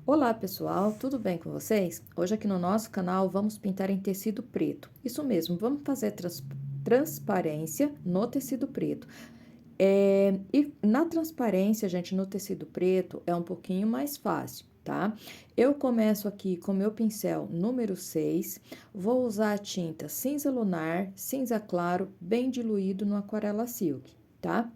Olá pessoal, tudo bem com vocês? Hoje aqui no nosso canal vamos pintar em tecido preto. Isso mesmo, vamos fazer transparência no tecido preto. E na transparência, gente, no tecido preto é um pouquinho mais fácil, tá? Eu começo aqui com meu pincel número 6, vou usar a tinta cinza lunar, cinza claro, bem diluído no Aquarela Silk, tá?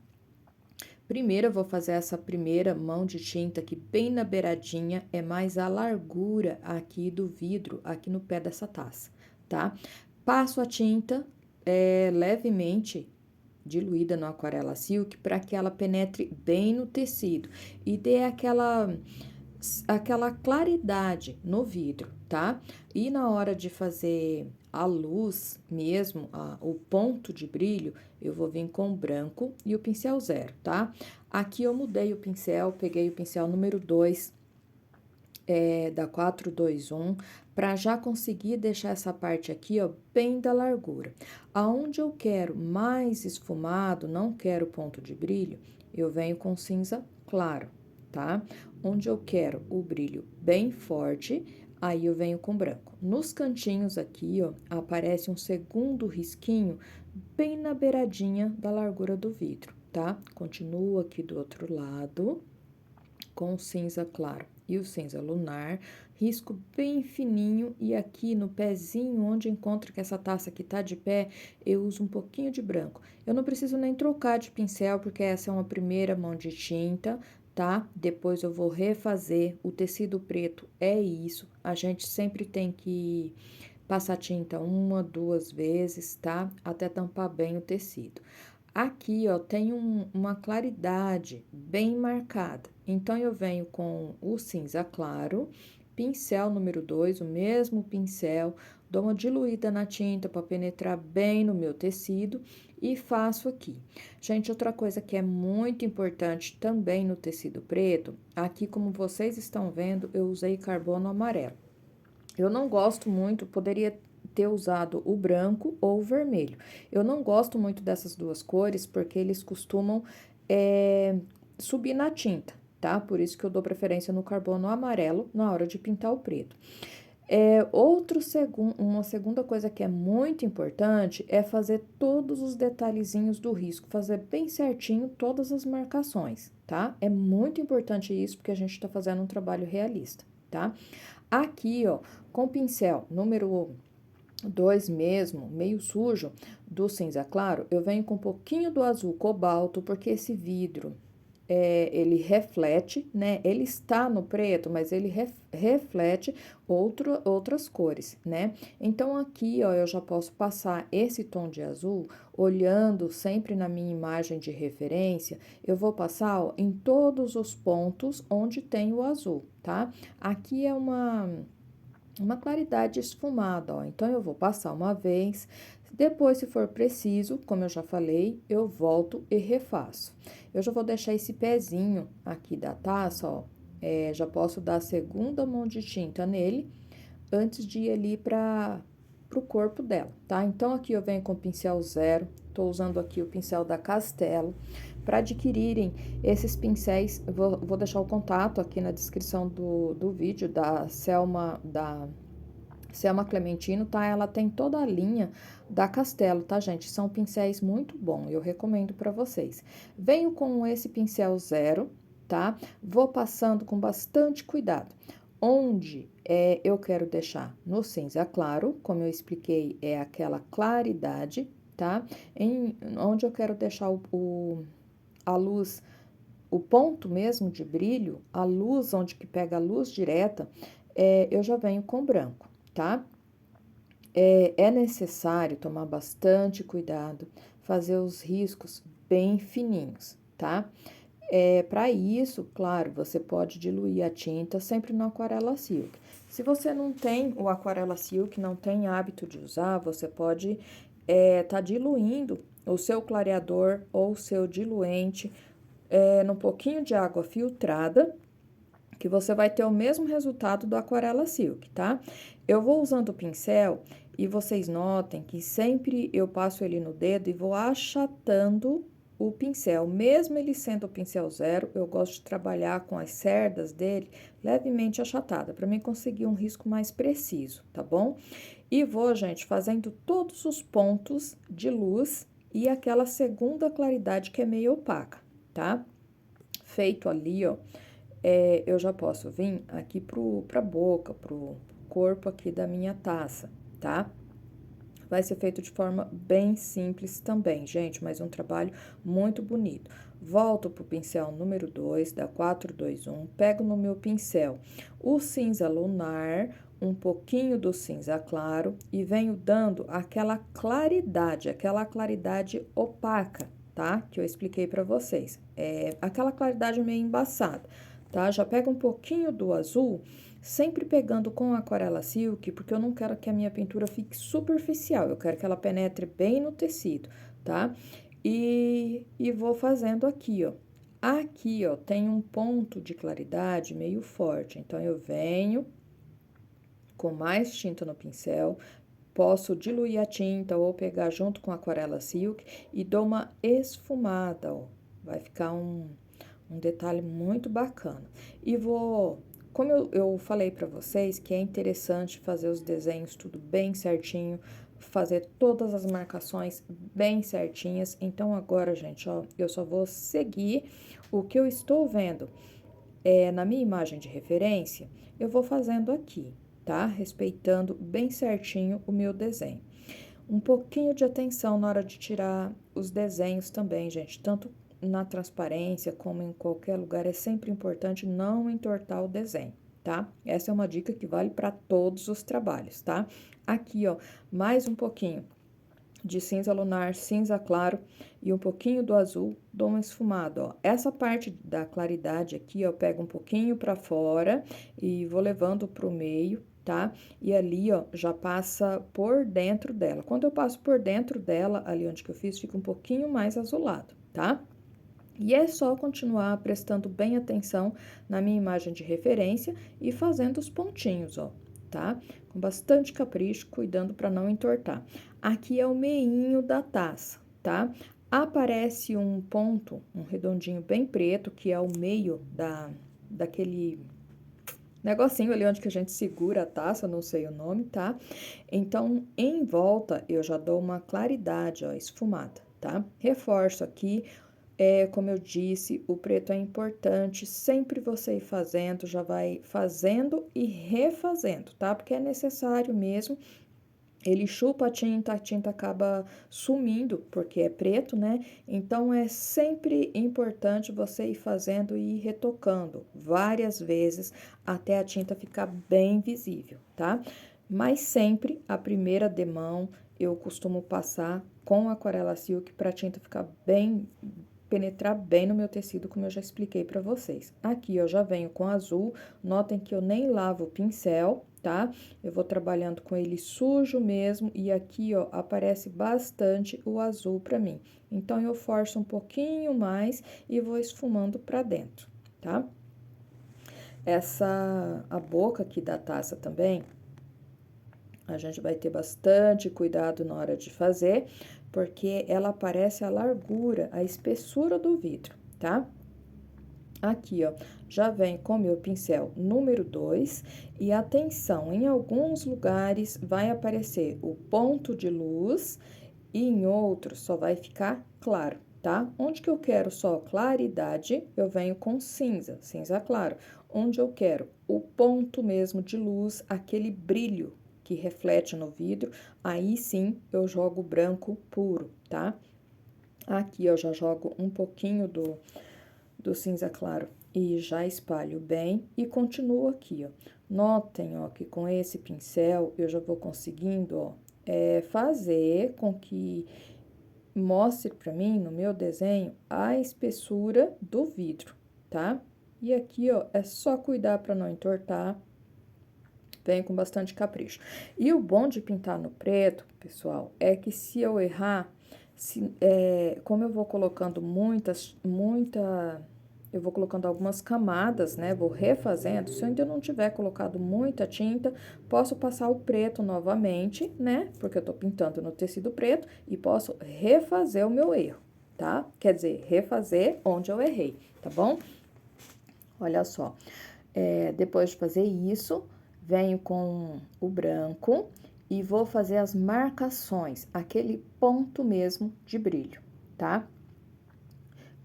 Primeiro, eu vou fazer essa primeira mão de tinta aqui bem na beiradinha, é mais a largura aqui do vidro, aqui no pé dessa taça, tá? Passo a tinta levemente diluída no Aquarela Silk para que ela penetre bem no tecido e dê aquela claridade no vidro, tá? E na hora de fazer a luz mesmo, o ponto de brilho, eu vou vir com o branco e o pincel zero, tá? Aqui eu mudei o pincel, peguei o pincel número 2, da 421, para já conseguir deixar essa parte aqui, ó, bem da largura. Aonde eu quero mais esfumado, não quero ponto de brilho, eu venho com cinza claro, tá? Onde eu quero o brilho bem forte, aí eu venho com branco. Nos cantinhos aqui, ó, aparece um segundo risquinho bem na beiradinha da largura do vidro, tá? Continuo aqui do outro lado com o cinza claro e o cinza lunar, risco bem fininho e aqui no pezinho, onde encontro que essa taça aqui tá de pé, eu uso um pouquinho de branco. Eu não preciso nem trocar de pincel, porque essa é uma primeira mão de tinta, tá? Depois eu vou refazer, o tecido preto é isso, a gente sempre tem que passar tinta uma, duas vezes, tá? Até tampar bem o tecido. Aqui, ó, tem uma claridade bem marcada. Então, eu venho com o cinza claro, pincel número 2, o mesmo pincel, dou uma diluída na tinta para penetrar bem no meu tecido e faço aqui. Gente, outra coisa que é muito importante também no tecido preto, aqui como vocês estão vendo, eu usei carbono amarelo. Eu não gosto muito, poderia ter usado o branco ou o vermelho. Eu não gosto muito dessas duas cores porque eles costumam subir na tinta, tá? Por isso que eu dou preferência no carbono amarelo na hora de pintar o preto. Uma segunda coisa que é muito importante é fazer todos os detalhezinhos do risco, fazer bem certinho todas as marcações, tá? É muito importante isso porque a gente tá fazendo um trabalho realista, tá? Aqui, ó, com o pincel número 2 mesmo, meio sujo, do cinza claro, eu venho com um pouquinho do azul cobalto, porque esse vidro, ele reflete, né? Ele está no preto, mas ele reflete outras cores, né? Então, aqui, ó, eu já posso passar esse tom de azul, olhando sempre na minha imagem de referência, eu vou passar, ó, em todos os pontos onde tem o azul, tá? Aqui é uma claridade esfumada, ó. Então, eu vou passar uma vez, depois, se for preciso, como eu já falei, eu volto e refaço. Eu já vou deixar esse pezinho aqui da taça, ó, já posso dar a segunda mão de tinta nele, antes de ir ali para o corpo dela, tá? Então, aqui eu venho com o pincel zero, tô usando aqui o pincel da Castelo. Para adquirirem esses pincéis, vou deixar o contato aqui na descrição do vídeo da Selma Clementino, tá? Ela tem toda a linha da Castelo, tá, gente? São pincéis muito bons, eu recomendo para vocês. Venho com esse pincel zero, tá? Vou passando com bastante cuidado. Onde eu quero deixar no cinza claro, como eu expliquei, é aquela claridade, tá? Onde eu quero deixar a luz, o ponto mesmo de brilho, a luz, onde que pega a luz direta, eu já venho com branco, tá? É necessário tomar bastante cuidado, fazer os riscos bem fininhos, tá? Para isso, claro, você pode diluir a tinta sempre no Aquarela Silk. Se você não tem o Aquarela Silk, não tem hábito de usar, você pode tá diluindo o seu clareador ou o seu diluente num pouquinho de água filtrada, que você vai ter o mesmo resultado do Aquarela Silk, tá? Eu vou usando o pincel e vocês notem que sempre eu passo ele no dedo e vou achatando o pincel, mesmo ele sendo o pincel zero, eu gosto de trabalhar com as cerdas dele levemente achatada, para mim conseguir um risco mais preciso, tá bom? E vou, gente, fazendo todos os pontos de luz e aquela segunda claridade que é meio opaca, tá? Feito ali, ó, eu já posso vir aqui pra boca, pro corpo aqui da minha taça, tá? Vai ser feito de forma bem simples também, gente, mas um trabalho muito bonito. Volto pro pincel número 2, da 421, pego no meu pincel o cinza lunar, um pouquinho do cinza claro e venho dando aquela claridade opaca, tá? Que eu expliquei para vocês. É aquela claridade meio embaçada, tá? Já pego um pouquinho do azul, sempre pegando com aquarela silk, porque eu não quero que a minha pintura fique superficial, eu quero que ela penetre bem no tecido, tá? E vou fazendo aqui, ó. Aqui, ó, tem um ponto de claridade meio forte, então eu venho com mais tinta no pincel, posso diluir a tinta ou pegar junto com a aquarela silk e dou uma esfumada, ó. Vai ficar um detalhe muito bacana. E vou, como eu falei para vocês, que é interessante fazer os desenhos tudo bem certinho, fazer todas as marcações bem certinhas. Então, agora, gente, ó, eu só vou seguir o que eu estou vendo na minha imagem de referência, eu vou fazendo aqui, tá? Respeitando bem certinho o meu desenho. Um pouquinho de atenção na hora de tirar os desenhos também, gente, tanto na transparência como em qualquer lugar, é sempre importante não entortar o desenho, tá? Essa é uma dica que vale para todos os trabalhos, tá? Aqui, ó, mais um pouquinho de cinza lunar, cinza claro e um pouquinho do azul, dou uma esfumada, ó. Essa parte da claridade aqui, ó, eu pego um pouquinho para fora e vou levando pro meio, tá? E ali, ó, já passa por dentro dela. Quando eu passo por dentro dela, ali onde que eu fiz, fica um pouquinho mais azulado, tá? E é só continuar prestando bem atenção na minha imagem de referência e fazendo os pontinhos, ó, tá? Com bastante capricho, cuidando para não entortar. Aqui é o meinho da taça, tá? Aparece um ponto, um redondinho bem preto, que é o meio daquele negocinho ali onde que a gente segura a taça, não sei o nome, tá? Então, em volta, eu já dou uma claridade, ó, esfumada, tá? Reforço aqui, como eu disse, o preto é importante, sempre você ir fazendo, já vai fazendo e refazendo, tá? Porque é necessário mesmo. Ele chupa a tinta acaba sumindo, porque é preto, né? Então, é sempre importante você ir fazendo e ir retocando várias vezes até a tinta ficar bem visível, tá? Mas sempre a primeira demão eu costumo passar com aquarela silk para a tinta ficar bem, penetrar bem no meu tecido, como eu já expliquei para vocês. Aqui eu já venho com azul, notem que eu nem lavo o pincel, tá? Eu vou trabalhando com ele sujo mesmo e aqui, ó, aparece bastante o azul para mim. Então, eu forço um pouquinho mais e vou esfumando para dentro, tá? A boca aqui da taça também, a gente vai ter bastante cuidado na hora de fazer, porque ela aparece a largura, a espessura do vidro, tá? Aqui, ó, já vem com meu pincel número 2 e atenção, em alguns lugares vai aparecer o ponto de luz e em outros só vai ficar claro, tá? Onde que eu quero só claridade, eu venho com cinza, cinza claro. Onde eu quero o ponto mesmo de luz, aquele brilho que reflete no vidro, aí sim eu jogo branco puro, tá? Aqui eu já jogo um pouquinho do cinza claro e já espalho bem e continuo aqui, ó. Notem, ó, que com esse pincel eu já vou conseguindo, ó, fazer com que mostre para mim, no meu desenho, a espessura do vidro, tá? E aqui, ó, é só cuidar para não entortar, vem com bastante capricho. E o bom de pintar no preto, pessoal, é que se eu errar, como eu vou colocando eu vou colocando algumas camadas, né? Vou refazendo. Se eu ainda não tiver colocado muita tinta, posso passar o preto novamente, né? Porque eu tô pintando no tecido preto e posso refazer o meu erro, tá? Quer dizer, refazer onde eu errei, tá bom? Olha só, depois de fazer isso, venho com o branco e vou fazer as marcações, aquele ponto mesmo de brilho, tá?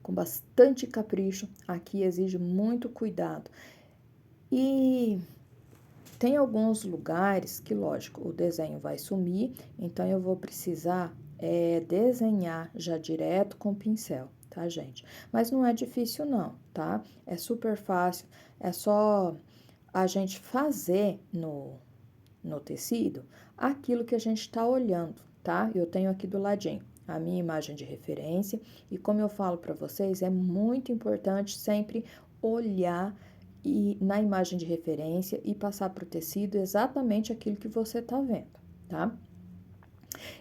Com bastante capricho, aqui exige muito cuidado. E tem alguns lugares que, lógico, o desenho vai sumir, então eu vou precisar desenhar já direto com o pincel, tá, gente? Mas não é difícil não, tá? É super fácil, é só a gente fazer no tecido aquilo que a gente está olhando, tá? Eu tenho aqui do ladinho a minha imagem de referência e como eu falo para vocês, é muito importante sempre olhar e na imagem de referência e passar para o tecido exatamente aquilo que você tá vendo, tá?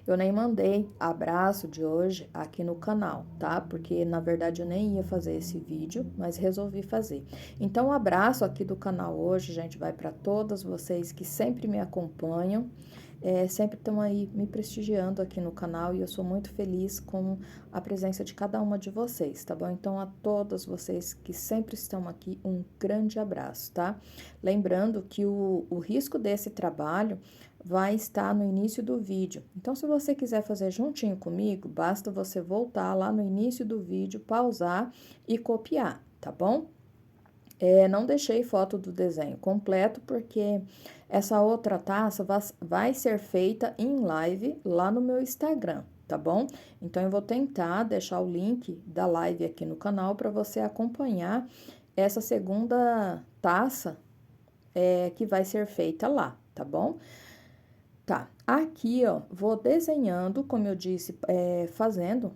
Eu nem mandei abraço de hoje aqui no canal, tá? Porque na verdade eu nem ia fazer esse vídeo, mas resolvi fazer. Então, o abraço aqui do canal hoje, gente, vai para todas vocês que sempre me acompanham. Sempre estão aí me prestigiando aqui no canal e eu sou muito feliz com a presença de cada uma de vocês, tá bom? Então, a todas vocês que sempre estão aqui, um grande abraço, tá? Lembrando que o risco desse trabalho vai estar no início do vídeo. Então, se você quiser fazer juntinho comigo, basta você voltar lá no início do vídeo, pausar e copiar, tá bom? Não deixei foto do desenho completo, porque essa outra taça vai ser feita em live lá no meu Instagram, tá bom? Então, eu vou tentar deixar o link da live aqui no canal para você acompanhar essa segunda taça que vai ser feita lá, tá bom? Tá, aqui, ó, vou desenhando, como eu disse, fazendo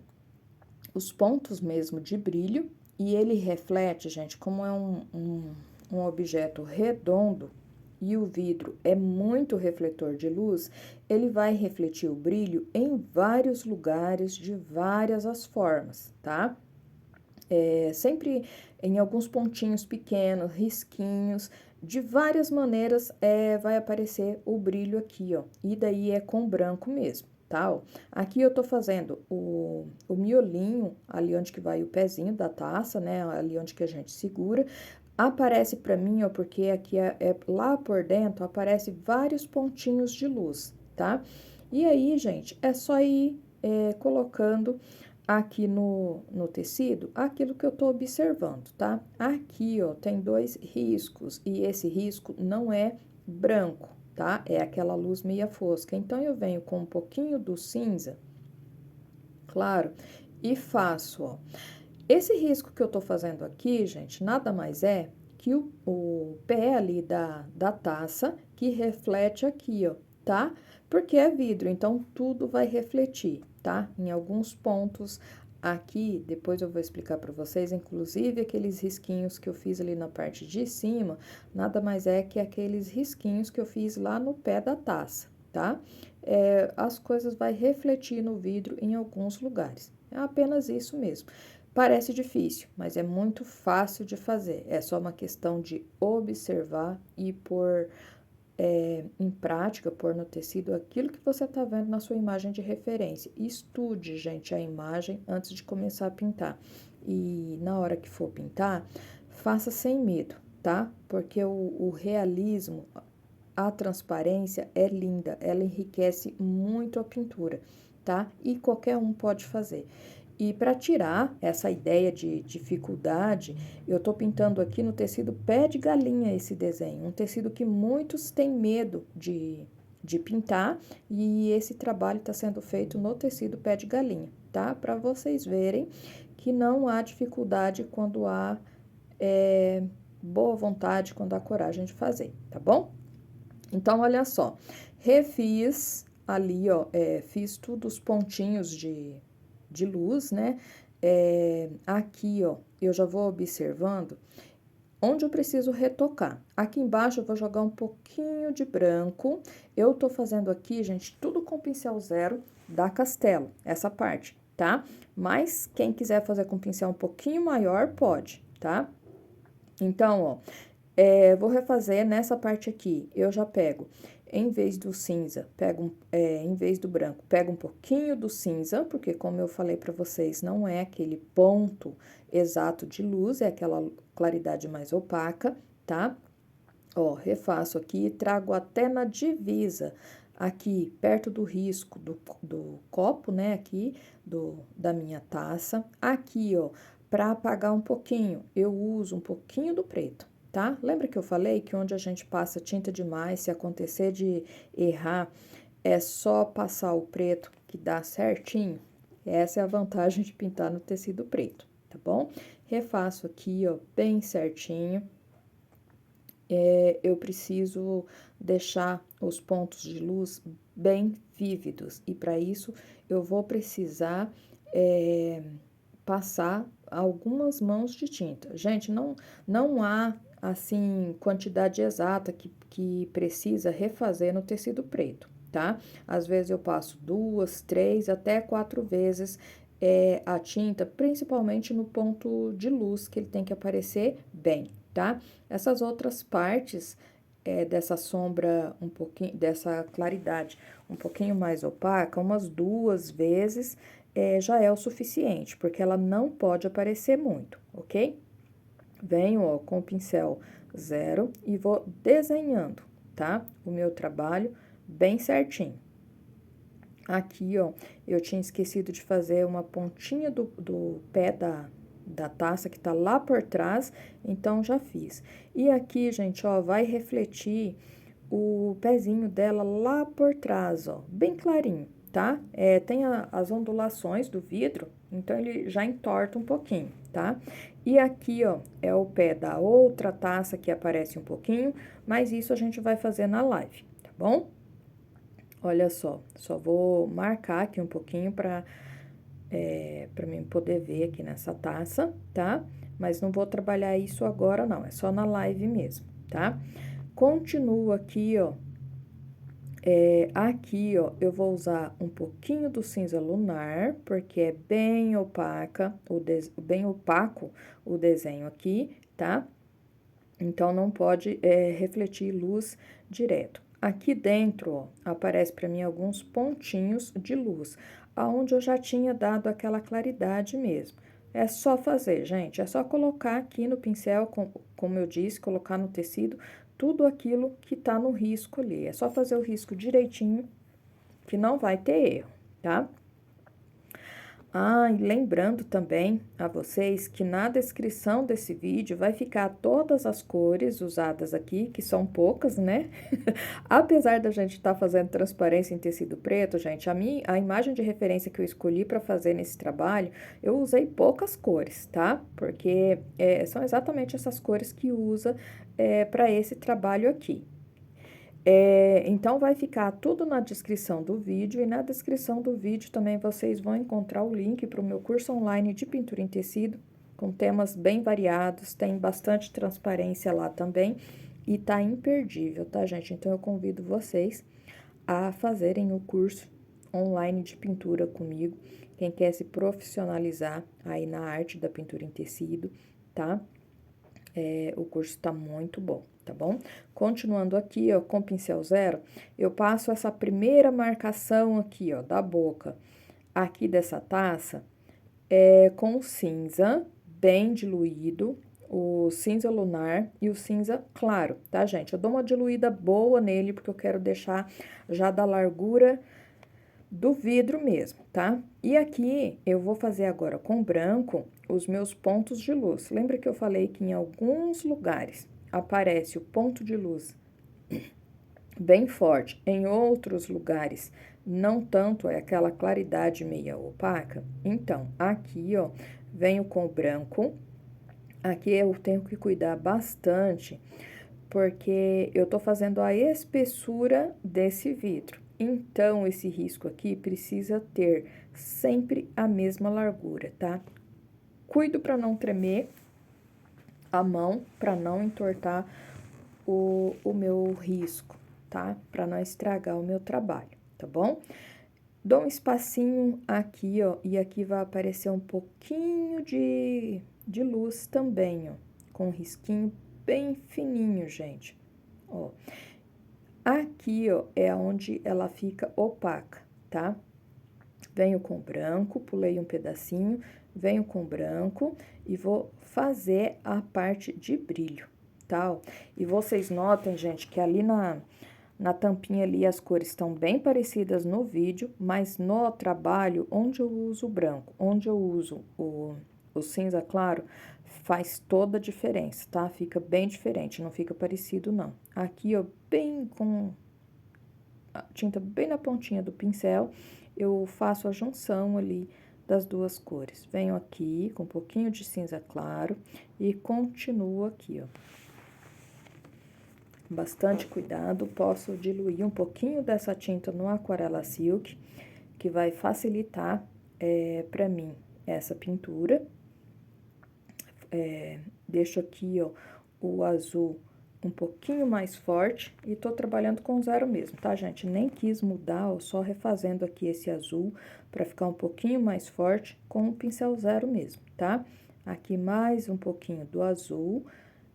os pontos mesmo de brilho, e ele reflete, gente, como é um objeto redondo e o vidro é muito refletor de luz, ele vai refletir o brilho em vários lugares, de várias as formas, tá? Sempre em alguns pontinhos pequenos, risquinhos, de várias maneiras vai aparecer o brilho aqui, ó. E daí é com branco mesmo, tá? Ó. Aqui eu tô fazendo o miolinho, ali onde que vai o pezinho da taça, né? Ali onde que a gente segura. Aparece pra mim, ó, porque aqui lá por dentro aparece vários pontinhos de luz, tá? E aí, gente, é só ir colocando aqui no tecido aquilo que eu tô observando, tá? Aqui, ó, tem 2 riscos e esse risco não é branco, tá? É aquela luz meia fosca. Então, eu venho com um pouquinho do cinza, claro, e faço, ó. Esse risco que eu tô fazendo aqui, gente, nada mais é que o pé ali da taça que reflete aqui, ó, tá? Porque é vidro, então tudo vai refletir, tá? Em alguns pontos aqui, depois eu vou explicar para vocês, inclusive aqueles risquinhos que eu fiz ali na parte de cima, nada mais é que aqueles risquinhos que eu fiz lá no pé da taça, tá? As coisas vai refletir no vidro em alguns lugares. É apenas isso mesmo. Parece difícil, mas é muito fácil de fazer. É só uma questão de observar e pôr em prática, pôr no tecido aquilo que você está vendo na sua imagem de referência. Estude, gente, a imagem antes de começar a pintar. E na hora que for pintar, faça sem medo, tá? Porque o realismo, a transparência é linda, ela enriquece muito a pintura, tá? E qualquer um pode fazer. E para tirar essa ideia de dificuldade, eu tô pintando aqui no tecido pé de galinha esse desenho, um tecido que muitos têm medo de pintar, e esse trabalho está sendo feito no tecido pé de galinha, tá? Para vocês verem que não há dificuldade quando há boa vontade, quando há coragem de fazer, tá bom? Então, olha só, refiz ali, ó, fiz tudo os pontinhos de luz, né? Aqui, ó, eu já vou observando onde eu preciso retocar. Aqui embaixo eu vou jogar um pouquinho de branco. Eu tô fazendo aqui, gente, tudo com pincel zero da Castelo, essa parte, tá? Mas quem quiser fazer com pincel um pouquinho maior, pode, tá? Então, ó, Vou refazer nessa parte aqui. Eu já pego, em vez do cinza, em vez do branco, pego um pouquinho do cinza, porque como eu falei para vocês, não é aquele ponto exato de luz, é aquela claridade mais opaca, tá? Ó, refaço aqui, trago até na divisa, aqui perto do risco do copo, né? Aqui da minha taça. Aqui, ó, para apagar um pouquinho, eu uso um pouquinho do preto, tá? Lembra que eu falei que onde a gente passa tinta demais, se acontecer de errar, é só passar o preto que dá certinho? Essa é a vantagem de pintar no tecido preto, tá bom? Refaço aqui, ó, bem certinho. Eu preciso deixar os pontos de luz bem vívidos, e para isso eu vou precisar passar algumas mãos de tinta. Gente, não há assim quantidade exata que precisa refazer no tecido preto, tá? Às vezes eu passo 2, 3, até 4 vezes a tinta, principalmente no ponto de luz, que ele tem que aparecer bem, tá? Essas outras partes dessa sombra um pouquinho, dessa claridade um pouquinho mais opaca, umas 2 vezes já é o suficiente, porque ela não pode aparecer muito, ok? Venho, ó, com o pincel 0 e vou desenhando, tá? O meu trabalho bem certinho. Aqui, ó, eu tinha esquecido de fazer uma pontinha do pé da taça que tá lá por trás, então já fiz. E aqui, gente, ó, vai refletir o pezinho dela lá por trás, ó, bem clarinho, tá? Tem as ondulações do vidro, então ele já entorta um pouquinho, tá? E aqui, ó, é o pé da outra taça que aparece um pouquinho, mas isso a gente vai fazer na live, tá bom? Olha só vou marcar aqui um pouquinho para mim poder ver aqui nessa taça, tá? Mas não vou trabalhar isso agora, não, é só na live mesmo, tá? Continuo aqui, ó. Aqui, ó, eu vou usar um pouquinho do cinza lunar, porque é bem opaca, bem opaco o desenho aqui, tá? Então, não pode refletir luz direto. Aqui dentro, ó, aparece para mim alguns pontinhos de luz, aonde eu já tinha dado aquela claridade mesmo. É só fazer, gente, é só colocar aqui no pincel, como eu disse, colocar no tecido tudo aquilo que tá no risco ali. É só fazer o risco direitinho, que não vai ter erro, tá? Ah, e lembrando também a vocês que na descrição desse vídeo vai ficar todas as cores usadas aqui, que são poucas, né? Apesar da gente estar fazendo transparência em tecido preto, gente, a imagem de referência que eu escolhi para fazer nesse trabalho, eu usei poucas cores, tá? Porque são exatamente essas cores que usa para esse trabalho aqui. Então, vai ficar tudo na descrição do vídeo, e na descrição do vídeo também vocês vão encontrar o link para o meu curso online de pintura em tecido, com temas bem variados, tem bastante transparência lá também, e tá imperdível, tá, gente? Então, eu convido vocês a fazerem o curso online de pintura comigo, quem quer se profissionalizar aí na arte da pintura em tecido, tá? O curso tá muito bom, tá bom? Continuando aqui, ó, com pincel 0, eu passo essa primeira marcação aqui, ó, da boca, aqui dessa taça, com cinza bem diluído, o cinza lunar e o cinza claro, tá, gente? Eu dou uma diluída boa nele, porque eu quero deixar já da largura do vidro mesmo, tá? E aqui eu vou fazer agora com branco os meus pontos de luz. Lembra que eu falei que em alguns lugares aparece o ponto de luz bem forte, em outros lugares não tanto, é aquela claridade meia opaca? Então, aqui, ó, venho com o branco. Aqui eu tenho que cuidar bastante, porque eu tô fazendo a espessura desse vidro. Então, esse risco aqui precisa ter sempre a mesma largura, tá? Cuido para não tremer a mão, para não entortar o meu risco, tá? Para não estragar o meu trabalho, tá bom? Dou um espacinho aqui, ó, e aqui vai aparecer um pouquinho de luz também, ó, com um risquinho bem fininho, gente. Ó, aqui, ó, é onde ela fica opaca, tá? Venho com branco, pulei um pedacinho, venho com branco e vou fazer a parte de brilho, tá? Ó, e vocês notem, gente, que ali na tampinha ali as cores estão bem parecidas no vídeo, mas no trabalho, onde eu uso o branco, onde eu uso o cinza claro, faz toda a diferença, tá? Fica bem diferente, não fica parecido, não. Aqui, ó, bem com a tinta bem na pontinha do pincel, eu faço a junção ali das duas cores. Venho aqui com um pouquinho de cinza claro e continuo aqui, ó. Bastante cuidado, posso diluir um pouquinho dessa tinta no Aquarela Silk, que vai facilitar para mim essa pintura. Deixo aqui, ó, o azul um pouquinho mais forte e tô trabalhando com zero mesmo, tá, gente? Nem quis mudar, ó, só refazendo aqui esse azul para ficar um pouquinho mais forte com o pincel zero mesmo, tá? Aqui mais um pouquinho do azul,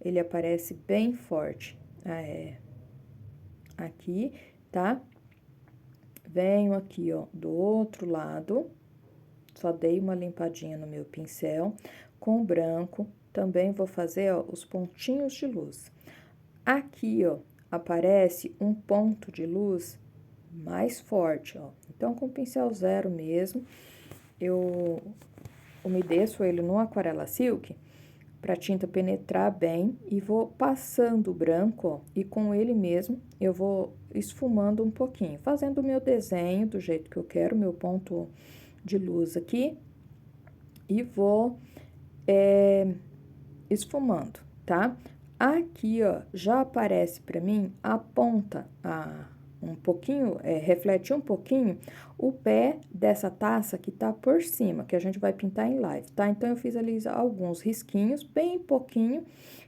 ele aparece bem forte, aqui, tá? Venho aqui, ó, do outro lado, só dei uma limpadinha no meu pincel, com branco, também vou fazer, ó, os pontinhos de luz. Aqui, ó, aparece um ponto de luz mais forte, ó. Então, com o pincel zero mesmo, eu umedeço ele no Aquarela Silk para a tinta penetrar bem e vou passando o branco, ó, e com ele mesmo eu vou esfumando um pouquinho, fazendo o meu desenho do jeito que eu quero, meu ponto de luz aqui, e vou esfumando, tá? Aqui, ó, já aparece para mim a ponta, um pouquinho, reflete um pouquinho o pé dessa taça que tá por cima, que a gente vai pintar em live, tá? Então, eu fiz ali alguns risquinhos, bem pouquinho,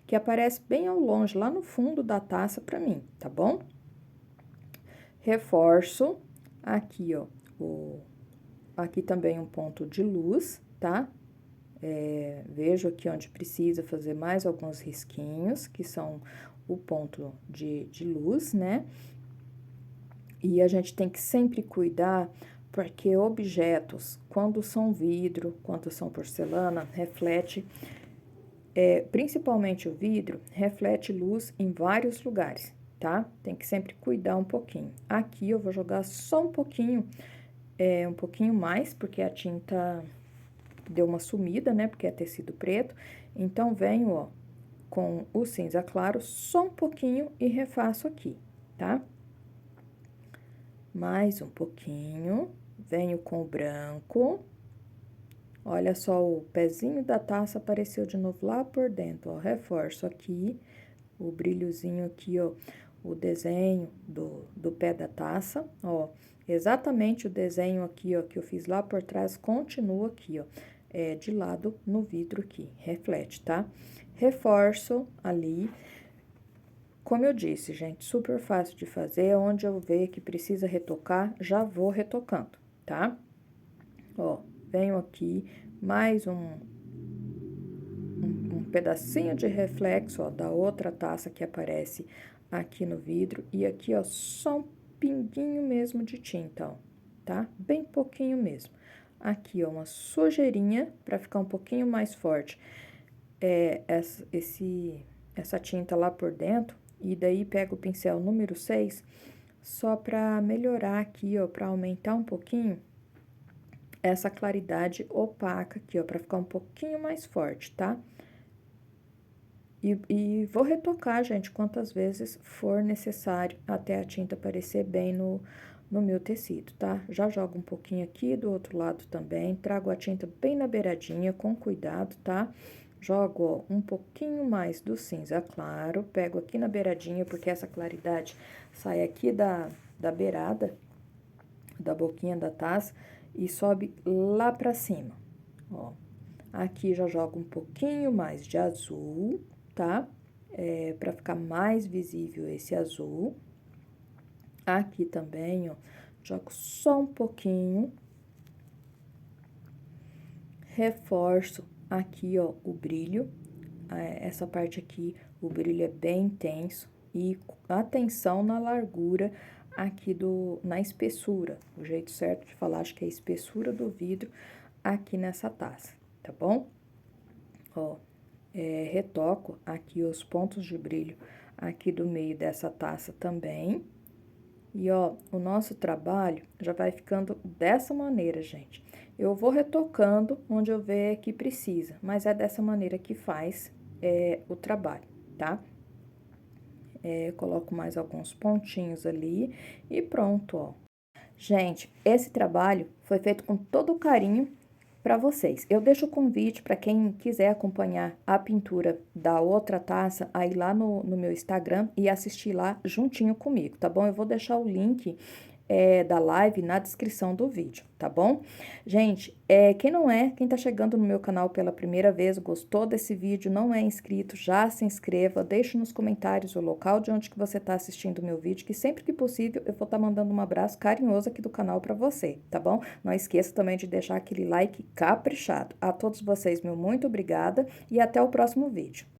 que aparece bem ao longe, lá no fundo da taça pra mim, tá bom? Reforço aqui, ó, aqui também um ponto de luz, tá? Vejo aqui onde precisa fazer mais alguns risquinhos, que são o ponto de luz, né? E a gente tem que sempre cuidar, porque objetos, quando são vidro, quando são porcelana, reflete, principalmente o vidro, reflete luz em vários lugares, tá? Tem que sempre cuidar um pouquinho. Aqui eu vou jogar só um pouquinho mais, porque a tinta deu uma sumida, né? Porque é tecido preto. Então, venho, ó, com o cinza claro, só um pouquinho e refaço aqui, tá? Mais um pouquinho, venho com o branco. Olha só, o pezinho da taça apareceu de novo lá por dentro, ó. Reforço aqui, o brilhozinho aqui, ó, o desenho do pé da taça, ó. Exatamente o desenho aqui, ó, que eu fiz lá por trás, continua aqui, ó, de lado no vidro aqui, reflete, tá? Reforço ali. Como eu disse, gente, super fácil de fazer, onde eu ver que precisa retocar, já vou retocando, tá? Ó, venho aqui, mais um pedacinho de reflexo, ó, da outra taça que aparece aqui no vidro, e aqui, ó, só um pinguinho mesmo de tinta, ó, tá? Bem pouquinho mesmo. Aqui, ó, uma sujeirinha, pra ficar um pouquinho mais forte, essa tinta lá por dentro, e daí pego o pincel número 6, só pra melhorar aqui, ó, pra aumentar um pouquinho essa claridade opaca aqui, ó, pra ficar um pouquinho mais forte, tá? E vou retocar, gente, quantas vezes for necessário até a tinta aparecer bem no meu tecido, tá? Já jogo um pouquinho aqui do outro lado também, trago a tinta bem na beiradinha, com cuidado, tá? Jogo, ó, um pouquinho mais do cinza claro, pego aqui na beiradinha, porque essa claridade sai aqui da beirada, da boquinha da taça, e sobe lá pra cima, ó. Aqui já jogo um pouquinho mais de azul, tá? Pra ficar mais visível esse azul. Aqui também, ó, jogo só um pouquinho. Reforço aqui, ó, o brilho. Essa parte aqui, o brilho é bem intenso e atenção na largura aqui na espessura. O jeito certo de falar, acho que é a espessura do vidro aqui nessa taça, tá bom? Ó, retoco aqui os pontos de brilho aqui do meio dessa taça também. E, ó, o nosso trabalho já vai ficando dessa maneira, gente. Eu vou retocando onde eu ver que precisa, mas é dessa maneira que faz o trabalho, tá? Coloco mais alguns pontinhos ali e pronto, ó. Gente, esse trabalho foi feito com todo o carinho para vocês. Eu deixo o convite para quem quiser acompanhar a pintura da outra taça, aí lá no meu Instagram e assistir lá juntinho comigo, tá bom? Eu vou deixar o link da live na descrição do vídeo, tá bom? Gente, quem tá chegando no meu canal pela primeira vez, gostou desse vídeo, não é inscrito, já se inscreva, deixe nos comentários o local de onde que você tá assistindo o meu vídeo, que sempre que possível eu vou estar mandando um abraço carinhoso aqui do canal para você, tá bom? Não esqueça também de deixar aquele like caprichado. A todos vocês, meu muito obrigada e até o próximo vídeo.